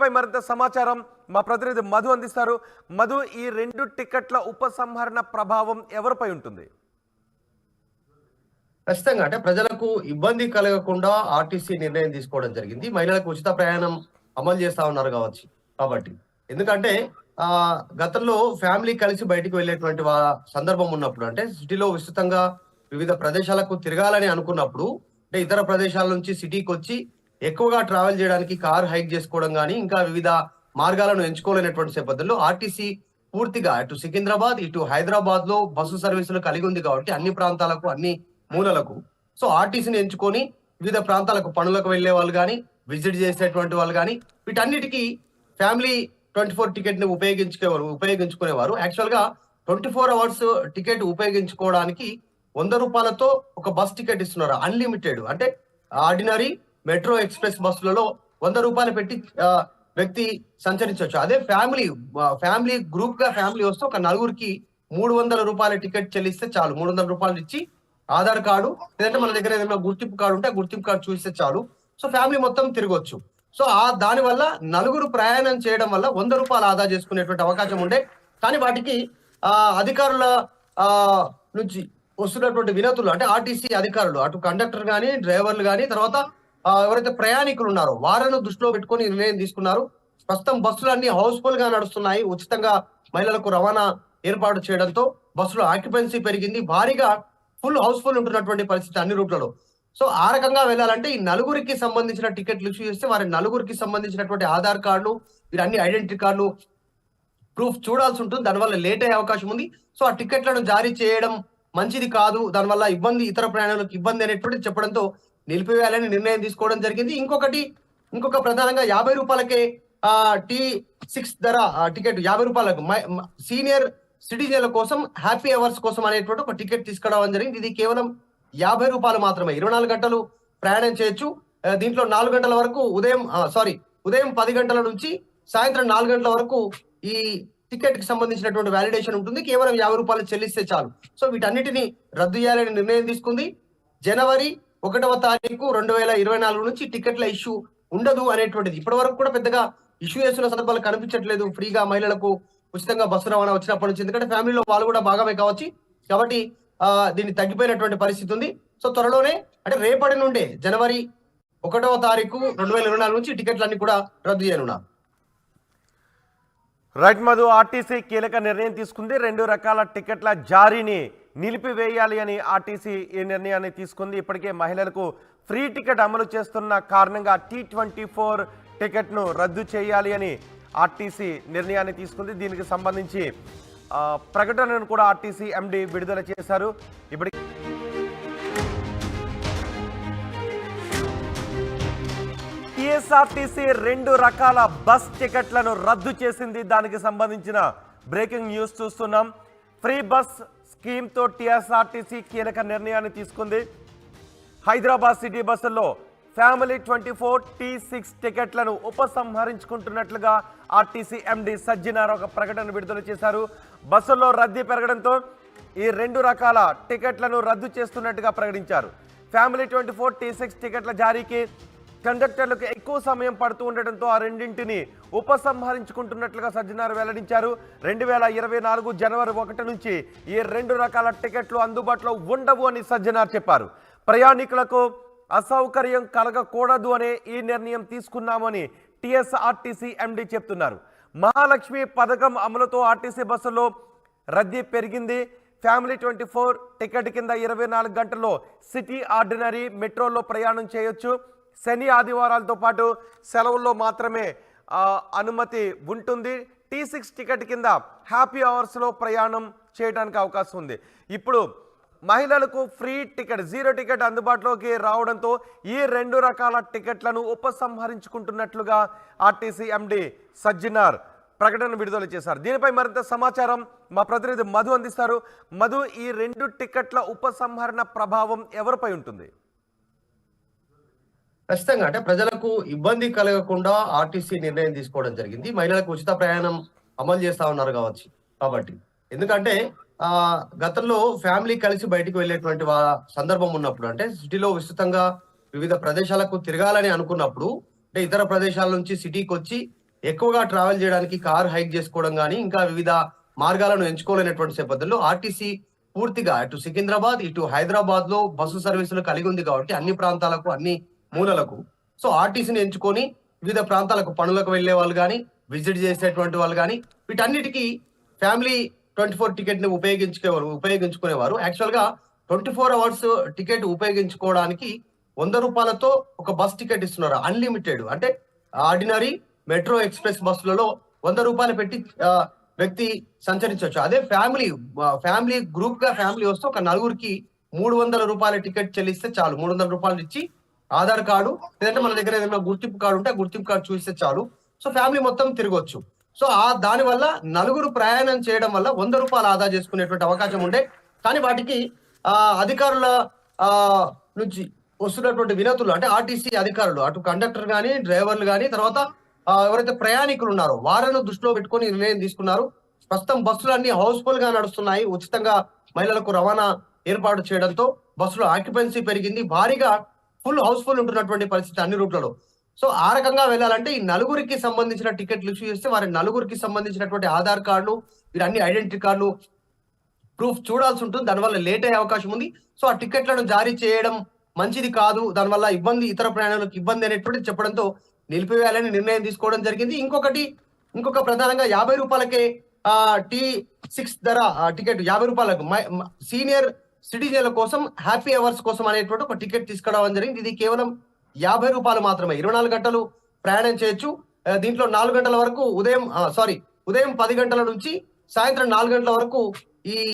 దీనిపై మరింత సమాచారం మా ప్రతినిధి మధు అందిస్తారు. మధు, ఈ 2 టికెట్ల ఉపసంహరణ ప్రభావం ఎవరిపై ఉంటుంది? ఖచ్చితంగా అంటే ప్రజలకు ఇబ్బంది కలగకుండా ఆర్టీసీ నిర్ణయం తీసుకోవడం జరిగింది. మహిళలకు ఉచిత ప్రయాణం అమలు చేస్తా ఉన్నారు కాబట్టి ఎందుకంటే గతంలో ఫ్యామిలీ కలిసి బయటికి వెళ్ళేటువంటి సందర్భం ఉన్నప్పుడు, అంటే సిటీలో విస్తృతంగా వివిధ ప్రదేశాలకు తిరగాలని అనుకున్నప్పుడు, అంటే ఇతర ప్రదేశాల నుంచి సిటీకి వచ్చి ఎక్కువగా ట్రావెల్ చేయడానికి కార్ హైక్ చేసుకోవడం కానీ ఇంకా వివిధ మార్గాలను ఎంచుకోలేనటువంటి నేపథ్యంలో ఆర్టీసీ పూర్తిగా అటు సికింద్రాబాద్ ఇటు హైదరాబాద్ లో బస్సు సర్వీసులు కలిగి ఉంది కాబట్టి అన్ని ప్రాంతాలకు అన్ని మూలలకు సో ఆర్టీసీని ఎంచుకొని వివిధ ప్రాంతాలకు పనులకు వెళ్లే వాళ్ళు కానీ విజిట్ చేసేటువంటి వాళ్ళు కానీ వీటన్నిటికీ ఫ్యామిలీ 24 టికెట్ ని ఉపయోగించుకునేవారు. యాక్చువల్ గా 24 అవర్స్ టికెట్ ఉపయోగించుకోవడానికి 100 రూపాయలతో ఒక బస్ టికెట్ ఇస్తున్నారు, అన్లిమిటెడ్. అంటే ఆర్డినరీ మెట్రో ఎక్స్ప్రెస్ బస్సులలో 100 రూపాయలు పెట్టి వ్యక్తి సంచరించవచ్చు. అదే ఫ్యామిలీ గ్రూప్ గా ఫ్యామిలీ వస్తే ఒక నలుగురికి 300 రూపాయల టికెట్ చెల్లిస్తే చాలు. 300 రూపాయలు ఇచ్చి ఆధార్ కార్డు లేదంటే మన దగ్గర ఏదైనా గుర్తింపు కార్డు ఉంటే ఆ గుర్తింపు కార్డు చూస్తే చాలు. సో ఫ్యామిలీ మొత్తం తిరగొచ్చు. సో దాని వల్ల నలుగురు ప్రయాణం చేయడం వల్ల 100 రూపాయలు ఆదా చేసుకునేటువంటి అవకాశం ఉండే. కానీ వాటికి అధికారుల నుంచి వస్తున్నటువంటి వినతులు, అంటే ఆర్టీసీ అధికారులు అటు కండక్టర్ కానీ డ్రైవర్లు కానీ తర్వాత ఎవరైతే ప్రయాణికులు ఉన్నారో వారిని దృష్టిలో పెట్టుకొని నిర్ణయం తీసుకున్నారు. ప్రస్తుతం బస్సులన్నీ హౌస్ఫుల్ గా నడుస్తున్నాయి. ఉచితంగా మహిళలకు రవాణా ఏర్పాటు చేయడంతో బస్సులో ఆక్యుపెన్సీ పెరిగింది. భారీగా ఫుల్ హౌస్ఫుల్ ఉంటున్నటువంటి పరిస్థితి అన్ని రూట్లలో. సో ఆ రకంగా వెళ్ళాలంటే ఈ నలుగురికి సంబంధించిన టికెట్లు ఇష్యూ చేస్తే వారి నలుగురికి సంబంధించినటువంటి ఆధార్ కార్డులు వీరన్ని ఐడెంటిటీ కార్డులు ప్రూఫ్ చూడాల్సి ఉంటుంది. దానివల్ల లేట్ అయ్యే అవకాశం ఉంది. సో ఆ టికెట్లను జారీ చేయడం మంచిది కాదు, దానివల్ల ఇతర ప్రయాణాలకు ఇబ్బంది అనేటువంటిది చెప్పడంతో నిలిపివేయాలని నిర్ణయం తీసుకోవడం జరిగింది. ఇంకొక ప్రధానంగా 50 రూపాయలకే T6 ధర టికెట్ 50 రూపాయలకు సీనియర్ సిటిజన్ల కోసం హ్యాపీ అవర్స్ కోసం అనేటువంటి ఒక టికెట్ తీసుకురావడం జరిగింది. ఇది కేవలం 50 రూపాయలు మాత్రమే. 24 గంటలు ప్రయాణం చేయొచ్చు. దీంట్లో 4 గంటల వరకు ఉదయం 10 గంటల నుంచి సాయంత్రం 4 గంటల వరకు ఈ టికెట్ కి సంబంధించినటువంటి వ్యాలిడేషన్ ఉంటుంది. కేవలం 50 రూపాయలు చెల్లిస్తే చాలు. సో వీటన్నిటిని రద్దు చేయాలని నిర్ణయం తీసుకుంది. జనవరి 1వ తారీఖు 2024 నుంచి టికెట్ల ఇష్యూ ఉండదు అనేటువంటిది ఇప్పటి వరకు కూడా పెద్దగా ఇష్యూ చేస్తున్న సందర్భాలు కనిపించట్లేదు. ఫ్రీగా మహిళలకు ఉచితంగా బస్సు రవాణా వచ్చినప్పటి నుంచి, ఎందుకంటే ఫ్యామిలీలో వాళ్ళు కూడా భాగమే కావచ్చు కాబట్టి దీన్ని తగ్గిపోయినటువంటి పరిస్థితి ఉంది. సో త్వరలోనే అంటే రేపటి నుండే జనవరి 1వ తారీఖు 2024 నుంచి టికెట్లన్నీ కూడా రద్దు చేయనున్నారు. రైట్ మధు, ఆర్టీసీ కీలక నిర్ణయం తీసుకుంది. 2 రకాల టికెట్ల జారీని నిలిపివేయాలి అని ఆర్టీసీ ఈ నిర్ణయాన్ని తీసుకుంది. ఇప్పటికే మహిళలకు ఫ్రీ టికెట్ అమలు చేస్తున్న కారణంగా T24 టికెట్ను రద్దు చేయాలి అని ఆర్టీసీ నిర్ణయాన్ని తీసుకుంది. దీనికి సంబంధించి ప్రకటనను కూడా ఆర్టీసీ ఎండి విడుదల చేశారు. ఇప్పటికి టీఎస్ఆర్టీసీ 2 రకాల బస్ టికెట్లను రద్దు చేసింది. దానికి సంబంధించిన బ్రేకింగ్ న్యూస్ చూస్తున్నాం. ఫ్రీ బస్ స్కీమ్తో టీఎస్ఆర్టీసీ కీలక నిర్ణయాన్ని తీసుకుంది. హైదరాబాద్ సిటీ బస్సుల్లో ఫ్యామిలీ 24 T6 టికెట్లను ఉపసంహరించుకుంటున్నట్లుగా ఆర్టీసీ ఎండి సజ్జనార్ ఒక ప్రకటన విడుదల చేశారు. బస్సుల్లో రద్దీ పెరగడంతో ఈ 2 రకాల టికెట్లను రద్దు చేస్తున్నట్టుగా ప్రకటించారు. ఫ్యామిలీ 24 T6 టికెట్ల జారీకి కండక్టర్లకు ఎక్కువ సమయం పడుతూ ఉండటంతో ఆ రెండింటిని ఉపసంహరించుకుంటున్నట్లుగా సజ్జనార్ వెల్లడించారు. 2024 జనవరి 1 నుంచి ఈ 2 రకాల టికెట్లు అందుబాటులో ఉండవు అని సజ్జనార్ చెప్పారు. ప్రయాణికులకు అసౌకర్యం కలగకూడదు అనే ఈ నిర్ణయం తీసుకున్నామని టీఎస్ఆర్టీసీ ఎండి చెప్తున్నారు. మహాలక్ష్మి పథకం అమలుతో ఆర్టీసీ బస్సుల్లో రద్దీ పెరిగింది. ఫ్యామిలీ 24 టికెట్ కింద 24 గంటల్లో సిటీ ఆర్డినరీ మెట్రోలో ప్రయాణం చేయొచ్చు. శని ఆదివారాలతో పాటు సెలవుల్లో మాత్రమే అనుమతి ఉంటుంది. T6 టికెట్ కింద హ్యాపీ అవర్స్లో ప్రయాణం చేయడానికి అవకాశం ఉంది. ఇప్పుడు మహిళలకు ఫ్రీ టికెట్ 0 టికెట్ అందుబాటులోకి రావడంతో ఈ 2 రకాల టికెట్లను ఉపసంహరించుకుంటున్నట్లుగా ఆర్టీసీ ఎండి సజ్జనార్ ప్రకటన విడుదల చేశారు. దీనిపై మరింత సమాచారం మా ప్రతినిధి మధు అందిస్తారు. మధు, ఈ 2 టికెట్ల ఉపసంహరణ ప్రభావం ఎవరిపై ఉంటుంది? ఖచ్చితంగా అంటే ప్రజలకు ఇబ్బంది కలగకుండా ఆర్టీసీ నిర్ణయం తీసుకోవడం జరిగింది. మహిళలకు ఉచిత ప్రయాణం అమలు చేస్తా ఉన్నారు కాబట్టి ఎందుకంటే గతంలో ఫ్యామిలీ కలిసి బయటికి వెళ్ళేటువంటి సందర్భం ఉన్నప్పుడు, అంటే సిటీలో విస్తృతంగా వివిధ ప్రదేశాలకు తిరగాలని అనుకున్నప్పుడు, అంటే ఇతర ప్రదేశాల నుంచి సిటీకి వచ్చి ఎక్కువగా ట్రావెల్ చేయడానికి కార్ హైక్ చేసుకోవడం కానీ ఇంకా వివిధ మార్గాలను ఎంచుకోలేనటువంటి నేపథ్యంలో ఆర్టీసీ పూర్తిగా అటు సికింద్రాబాద్ ఇటు హైదరాబాద్ లో బస్సు సర్వీసులు కలిగి ఉంది కాబట్టి అన్ని ప్రాంతాలకు అన్ని మూలలకు సో ఆర్టీసీని ఎంచుకొని వివిధ ప్రాంతాలకు పనులకు వెళ్లే వాళ్ళు కానీ విజిట్ చేసేటువంటి వాళ్ళు కానీ వీటన్నిటికీ ఫ్యామిలీ 24 టికెట్ ని ఉపయోగించుకునేవారు యాక్చువల్ గా 24 అవర్స్ టికెట్ ఉపయోగించుకోవడానికి 100 రూపాయలతో ఒక బస్ టికెట్ ఇస్తున్నారు అన్లిమిటెడ్. అంటే ఆర్డినరీ మెట్రో ఎక్స్ప్రెస్ బస్సులలో 100 రూపాయలు పెట్టి వ్యక్తి సంచరించవచ్చు. అదే ఫ్యామిలీ గ్రూప్ గా ఫ్యామిలీ వస్తే ఒక నలుగురికి 300 రూపాయల టికెట్ చెల్లిస్తే చాలు. 300 రూపాయలు ఇచ్చి ఆధార్ కార్డు లేదంటే మన దగ్గర ఏదైనా గుర్తింపు కార్డు ఉంటే గుర్తింపు కార్డు చూస్తే చాలు. సో ఫ్యామిలీ మొత్తం తిరగొచ్చు. సో దాని వల్ల నలుగురు ప్రయాణం చేయడం వల్ల 100 రూపాయలు ఆదా చేసుకునేటువంటి అవకాశం ఉండే. కానీ వాటికి అధికారుల నుంచి వస్తున్నటువంటి వినతులు అంటే ఆర్టీసీ అధికారులు అటు కండక్టర్ కానీ డ్రైవర్లు కానీ తర్వాత ఎవరైతే ప్రయాణికులు ఉన్నారో వారిని దృష్టిలో పెట్టుకొని నిర్ణయం తీసుకున్నారు. ప్రస్తుతం బస్సులు అన్ని హౌస్ఫుల్ గా నడుస్తున్నాయి. ఉచితంగా మహిళలకు రవాణా ఏర్పాటు చేయడంతో బస్సులో ఆక్యుపెన్సీ పెరిగింది. భారీగా ఫుల్ హౌస్ఫుల్ ఉంటున్నటువంటి పరిస్థితి అన్ని రూట్లలో. సో ఆ రకంగా వెళ్ళాలంటే ఈ నలుగురికి సంబంధించిన టికెట్లు ఇష్యూ చేస్తే వారి నలుగురికి సంబంధించినటువంటి ఆధార్ కార్డులు వీరన్ని ఐడెంటిటీ కార్డులు ప్రూఫ్ చూడాల్సి ఉంటుంది. దానివల్ల లేట్ అయ్యే అవకాశం ఉంది. సో ఆ టికెట్లను జారీ చేయడం మంచిది కాదు, దానివల్ల ఇతర ప్రయాణాలకు ఇబ్బంది అనేటువంటిది చెప్పడంతో నిలిపివేయాలని నిర్ణయం తీసుకోవడం జరిగింది. ఇంకొక ప్రధానంగా 50 రూపాయలకే T6 ధర టికెట్ 50 రూపాయలకు సీనియర్ సిటిజన్ల కోసం హ్యాపీ అవర్స్ కోసం అనేటువంటి ఒక టికెట్ తీసుకురావడం జరిగింది. ఇది కేవలం 50 రూపాయలు మాత్రమే. 24 గంటలు ప్రయాణం చేయొచ్చు. దీంట్లో 4 గంటల వరకు ఉదయం 10 గంటల నుంచి సాయంత్రం 4 గంటల వరకు ఈ